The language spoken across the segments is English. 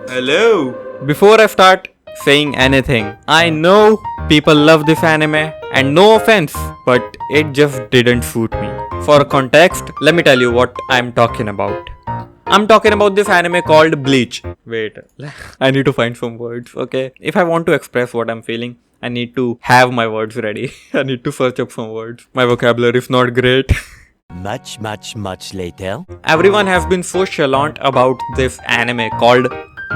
Hello. Before I start saying anything, I know people love this anime and no offense, but it just didn't suit me. For context, let me tell you what I'm talking about. I'm talking about this anime called Bleach. Wait, I need to find some words, okay? If I want to express what I'm feeling, I need to have my words ready. I need to search up some words. My vocabulary is not great. Much later. Everyone has been so chalant about this anime called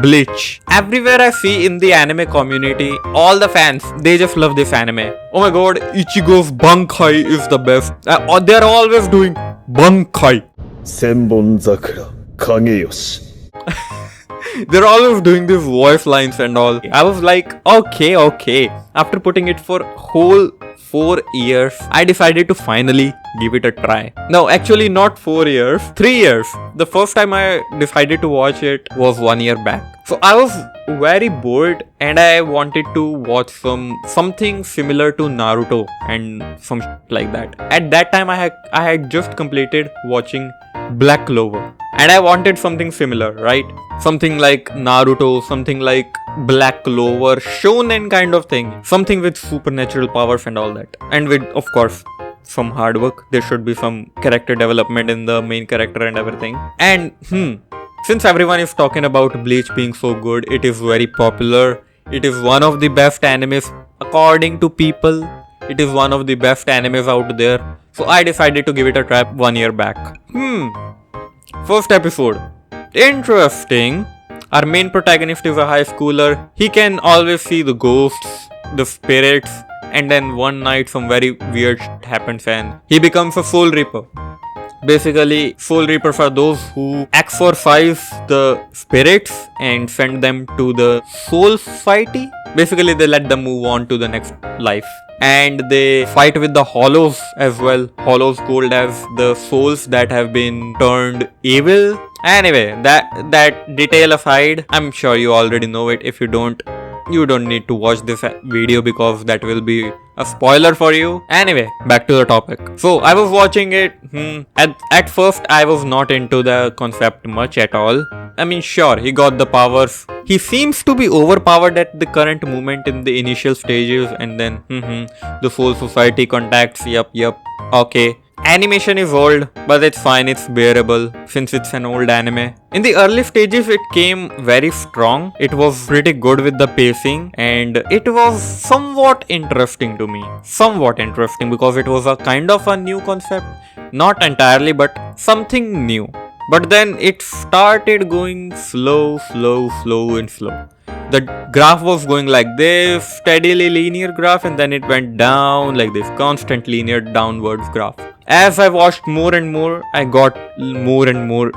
Bleach. Everywhere I see in the anime community, all the fans, they just love this anime. Oh my god, Ichigo's Bankai is the best. They're always doing Bankai. Senbon Zakura Kageyoshi. They're always doing these voice lines and all. I was like, okay. After putting it for whole 4 years, I decided to finally give it a try. No, actually not 4 years, 3 years. The first time I decided to watch it was 1 year back. So I was very bored and I wanted to watch something similar to Naruto and some shit like that. At that time I had just completed watching Black Clover. And I wanted something similar, right? Something like Naruto, something like Black Clover, shonen kind of thing. Something with supernatural powers and all that. And with, of course, some hard work. There should be some character development in the main character and everything. And, since everyone is talking about Bleach being so good, it is very popular. It is one of the best animes according to people. It is one of the best animes out there. So I decided to give it a try 1 year back. First episode. Interesting. Our main protagonist is a high schooler. He can always see the ghosts, the spirits, and then one night some very weird shit happens and he becomes a Soul Reaper. Basically, Soul Reapers are those who exorcise the spirits and send them to the Soul Society. Basically, they let them move on to the next life. And they fight with the Hollows as well. Hollows called as the souls that have been turned evil. Anyway, that detail aside, I'm sure you already know it. If you don't need to watch this video because that will be a spoiler for you. Anyway, back to the topic. So I was watching it. At first I was not into the concept much at all. I mean, sure, he got the powers. He seems to be overpowered at the current moment in the initial stages, and then the Soul Society contacts. Yup. Okay. Animation is old, but it's fine, it's bearable since it's an old anime. In the early stages, it came very strong. It was pretty good with the pacing and it was somewhat interesting to me. Somewhat interesting because it was a kind of a new concept. Not entirely, but something new. But then it started going slow. The graph was going like this, steadily linear graph, and then it went down like this, constant linear downwards graph. As I watched more and more, I got more and more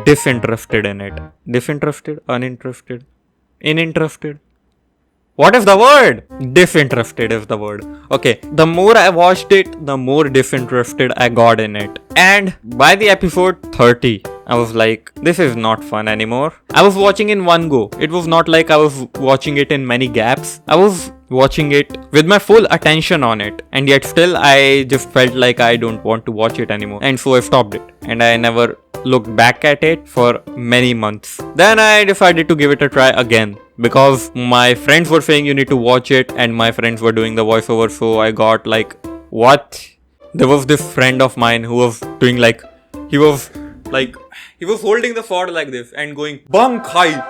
disinterested in it. Disinterested? Uninterested? Uninterested? What is the word? Disinterested is the word. Okay, the more I watched it, the more disinterested I got in it. And by the episode 30, I was like, this is not fun anymore. I was watching in one go. It was not like I was watching it in many gaps. I was watching it with my full attention on it. And yet still, I just felt like I don't want to watch it anymore. And so I stopped it. And I never looked back at it for many months. Then I decided to give it a try again. Because my friends were saying you need to watch it. And my friends were doing the voiceover. So I got like, what? There was this friend of mine who was doing like, he was holding the sword like this and going Bankai,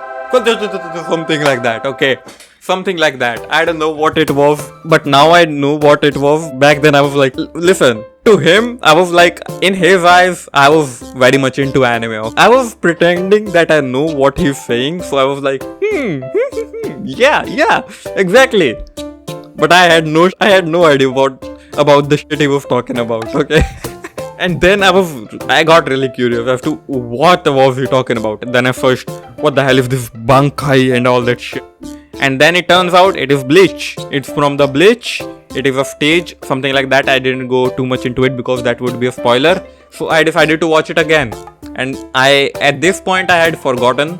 something like that. Okay, something like that. I don't know what it was, but now I know what it was. Back then I was like, listen, to him I was like, in his eyes I was very much into anime. I was pretending that I know what he's saying, so I was like, yeah, exactly. But I had no idea about the shit he was talking about. Okay. And then I got really curious as to what was he talking about. Then I searched, what the hell is this Bankai and all that shit. And then it turns out it is Bleach. It's from the Bleach. It is a stage, something like that. I didn't go too much into it because that would be a spoiler. So I decided to watch it again. And at this point I had forgotten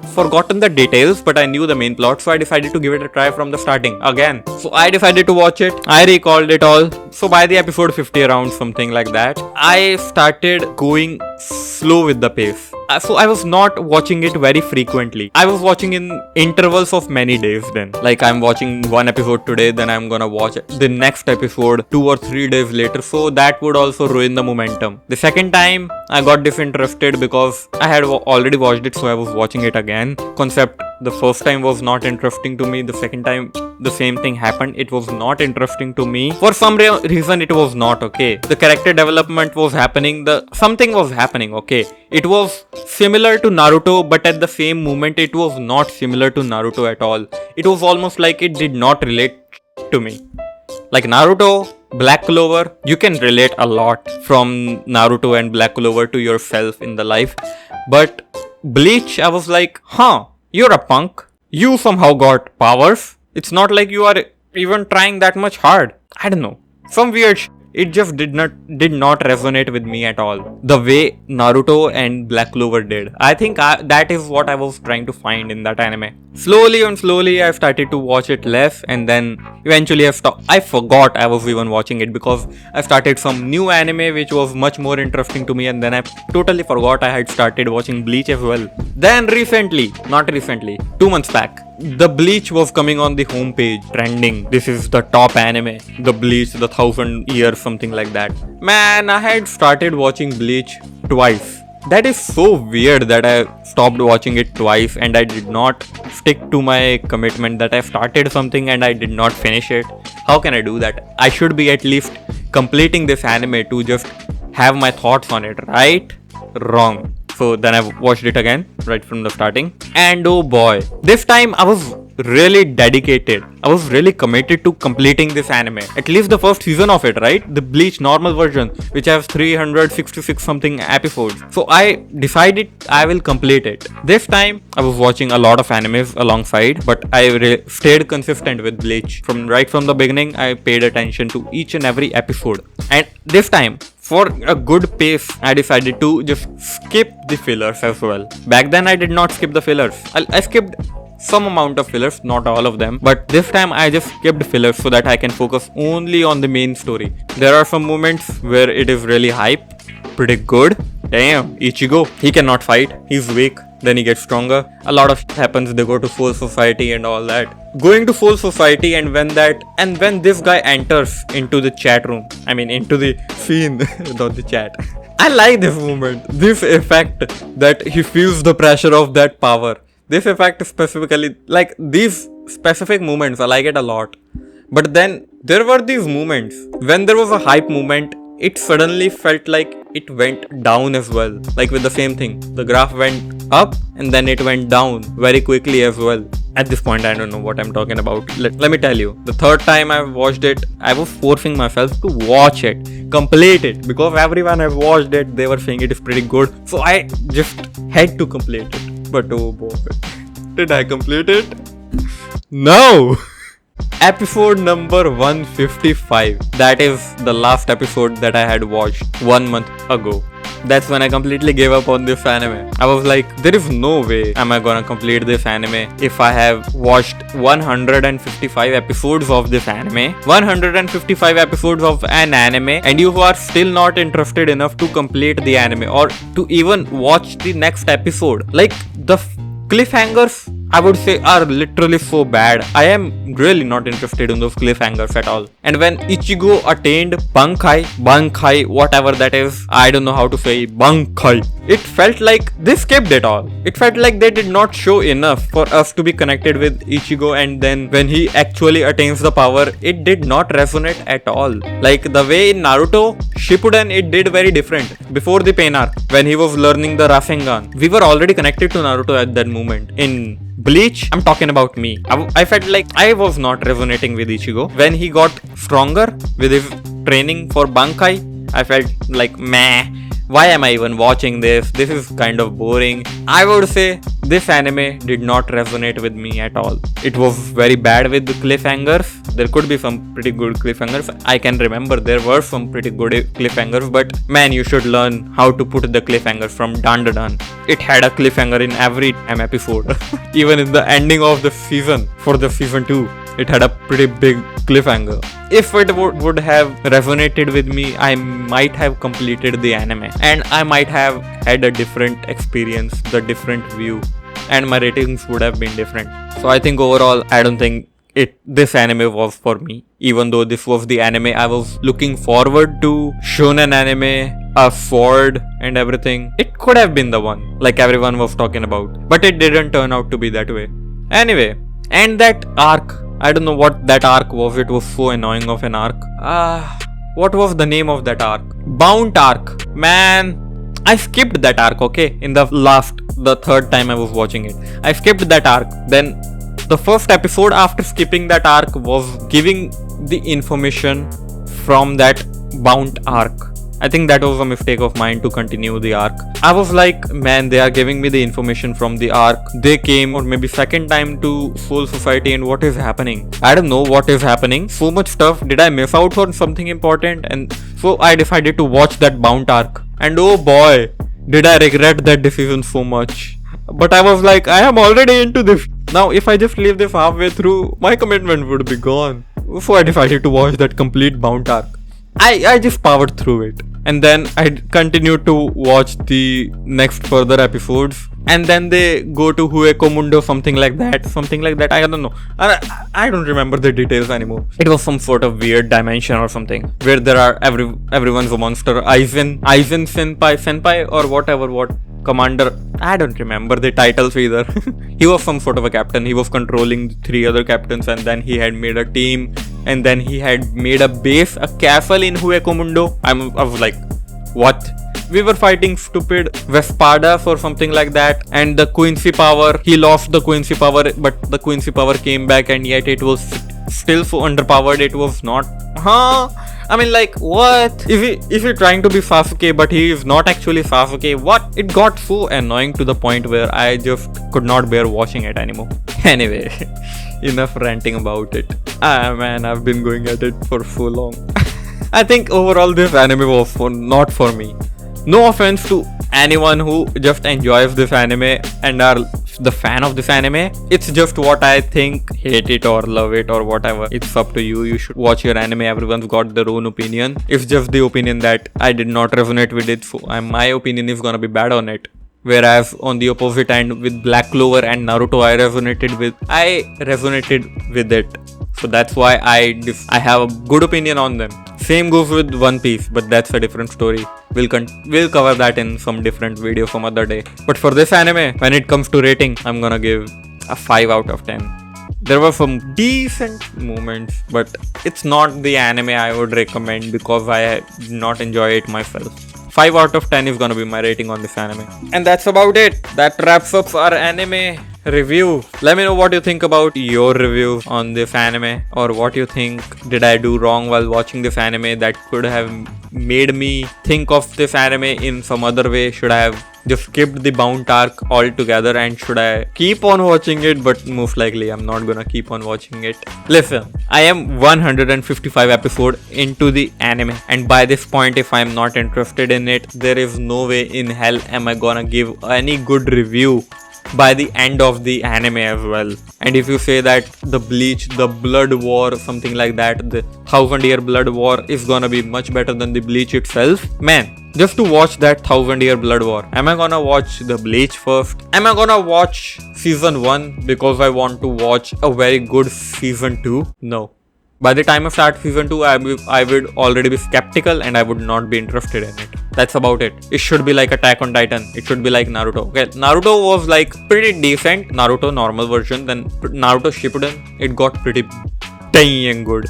the details, but I knew the main plot, so I decided to give it a try from the starting again. So I decided to watch it. I recalled it all. So by the episode 50 around, something like that, I started going slow with the pace. So I was not watching it very frequently. I was watching in intervals of many days then. Like I'm watching one episode today, then I'm gonna watch the next episode 2 or 3 days later. So that would also ruin the momentum. The second time I got disinterested because I had already watched it, so I was watching it again. Concept the first time was not interesting to me. The second time the same thing happened. It was not interesting to me. For some reason it was not okay. The character development was happening. Something was happening, okay. It was similar to Naruto, but at the same moment it was not similar to Naruto at all. It was almost like it did not relate to me. Like Naruto, Black Clover, you can relate a lot from Naruto and Black Clover to yourself in the life. But Bleach, I was like, you're a punk. You somehow got powers. It's not like you are even trying that much hard. I don't know. Some weird it just did not resonate with me at all. The way Naruto and Black Clover did. I think that is what I was trying to find in that anime. Slowly I started to watch it less, and then eventually I forgot I was even watching it because I started some new anime which was much more interesting to me, and then I totally forgot I had started watching Bleach as well. Then not recently, 2 months back, the Bleach was coming on the homepage, trending. This is the top anime. The Bleach, the 1000 years, something like that. Man, I had started watching Bleach twice. That is so weird that I stopped watching it twice and I did not stick to my commitment that I started something and I did not finish it. How can I do that? I should be at least completing this anime to just have my thoughts on it, right? Wrong. So then I watched it again, right from the starting. And oh boy, this time I was really dedicated. I was really committed to completing this anime. At least the first season of it, right? The Bleach normal version, which has 366 something episodes. So I decided I will complete it. This time I was watching a lot of animes alongside, but I stayed consistent with Bleach. Right from the beginning, I paid attention to each and every episode. And this time, for a good pace, I decided to just skip the fillers as well. Back then I did not skip the fillers. I skipped some amount of fillers, not all of them, but this time I just skipped fillers so that I can focus only on the main story. There are some moments where it is really hype, pretty good. Damn, Ichigo, he cannot fight, he's weak, then he gets stronger. A lot of shit happens, they go to Soul Society and all that. Going to Soul Society, and when this guy enters into the chat room, into the scene, not the chat. I like this moment, this effect that he feels the pressure of that power. This effect specifically, like these specific moments, I like it a lot. But then there were these moments when there was a hype moment, it suddenly felt like it went down as well. Like with the same thing, the graph went up and then it went down very quickly as well. At this point, I don't know what I'm talking about. Let me tell you, the third time I watched it, I was forcing myself to watch it, complete it, because everyone I watched it, they were saying it is pretty good. So I just had to complete it. But oh boy, did I complete it? No! Episode number 155. That is the last episode that I had watched 1 month ago. That's when I completely gave up on this anime. I was like, there is no way am I gonna complete this anime if I have watched 155 episodes of this anime. 155 episodes of an anime, and you are still not interested enough to complete the anime or to even watch the next episode. Like the cliffhangers, I would say, are literally so bad. I am really not interested in those cliffhangers at all. And when Ichigo attained Bankai, whatever that is, I don't know how to say Bankai. It felt like they skipped it all. It felt like they did not show enough for us to be connected with Ichigo, and then when he actually attains the power, it did not resonate at all. Like the way in Naruto Shippuden, it did very different. Before the pain arc, when he was learning the Rasengan, we were already connected to Naruto at that moment. In Bleach, I'm talking about me. I felt like I was not resonating with Ichigo. When he got stronger with his training for Bankai, I felt like meh. why am I even watching this? This is kind of boring. I would say this anime did not resonate with me at all. It was very bad with the cliffhangers. There could be some pretty good cliffhangers. I can remember there were some pretty good cliffhangers, but man, you should learn how to put the cliffhangers from done to done. It had a cliffhanger in every episode. Even in the ending of the season, for the season 2, it had a pretty big cliffhanger. If it would have resonated with me, I might have completed the anime and I might have had a different experience, the different view, and my ratings would have been different. So I think overall, I don't think this anime was for me. Even though this was the anime I was looking forward to, shonen anime, a sword and everything, it could have been the one, like everyone was talking about. But it didn't turn out to be that way. Anyway, and that arc, I don't know what that arc was. It was so annoying of an arc. What was the name of that arc? Bound arc. Man, I skipped that arc, okay? The third time I was watching it. I skipped that arc. Then the first episode after skipping that arc was giving the information from that bound arc. I think that was a mistake of mine to continue the arc. I was like, man, they are giving me the information from the arc. They came, or maybe second time, to Soul Society, and what is happening? I don't know what is happening. So much stuff. Did I miss out on something important? And so I decided to watch that bound arc. And oh boy, did I regret that decision so much. But I was like, I am already into this. Now if I just leave this halfway through, my commitment would be gone. So I decided to watch that complete bound arc. I just powered through it. And then I continued to watch the next further episodes. And then they go to Hueko Mundo, something like that. I don't know. I don't remember the details anymore. It was some sort of weird dimension or something, where there are everyone's a monster. Aizen senpai or whatever, what commander. I don't remember the titles either. He was some sort of a captain. He was controlling 3 other captains, and then he had made a team, and then he had made a base, a castle in Hueko Mundo. I was like, what? We were fighting stupid Vespadas or something like that, and the Quincy power, he lost the Quincy power, but the Quincy power came back, and yet it was still so underpowered. It was not. I mean, like, what? Is he trying to be Sasuke, but he is not actually Sasuke? What? It got so annoying to the point where I just could not bear watching it anymore. Anyway, enough ranting about it. Man, I've been going at it for so long. I think overall this anime was not for me. No offense to anyone who just enjoys this anime and are the fan of this anime. It's just what I think. Hate it or love it or whatever. It's up to you. You should watch your anime. Everyone's got their own opinion. It's just the opinion that I did not resonate with it. So my opinion is gonna be bad on it. Whereas on the opposite end with Black Clover and Naruto, I resonated with it. So that's why I have a good opinion on them. Same goes with One Piece, but that's a different story. We'll cover that in some different video some other day. But for this anime, when it comes to rating, I'm gonna give a 5 out of 10. There were some decent moments, but it's not the anime I would recommend because I did not enjoy it myself. 5 out of 10 is gonna be my rating on this anime. And that's about it. That wraps up our anime review. Let me know what you think about your review on this anime, or what you think did I do wrong while watching this anime that could have made me think of this anime in some other way. Should I have just skipped the bound arc altogether, and should I keep on watching it? But most likely I'm not gonna keep on watching it. Listen, I am 155 episodes into the anime, and by this point, if I'm not interested in it, there is no way in hell am I gonna give any good review by the end of the anime as well. And if you say that the Bleach, the Blood War, something like that, the 1000-year Blood War is gonna be much better than the Bleach itself, man, just to watch that 1000-year Blood War, am I gonna watch the Bleach first? Am I gonna watch season 1 because I want to watch a very good season 2? No. By the time I start season 2, I would already be skeptical and I would not be interested in it. That's about it. It should be like Attack on Titan. It should be like Naruto. Okay, Naruto was like pretty decent. Naruto normal version. Then Naruto Shippuden, it got pretty dang good.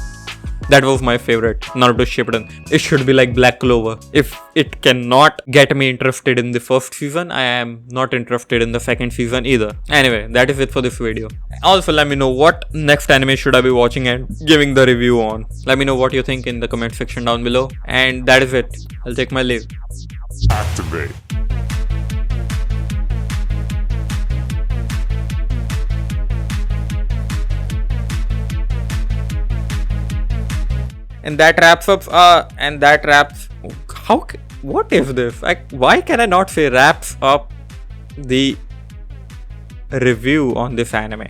That was my favorite, Naruto Shippuden. It should be like Black Clover. If it cannot get me interested in the first season, I am not interested in the second season either. Anyway, that is it for this video. Also, let me know what next anime should I be watching and giving the review on. Let me know what you think in the comment section down below. And that is it. I'll take my leave. Activate. And that wraps up. What is this? Like, why can I not say wraps up the review on this anime?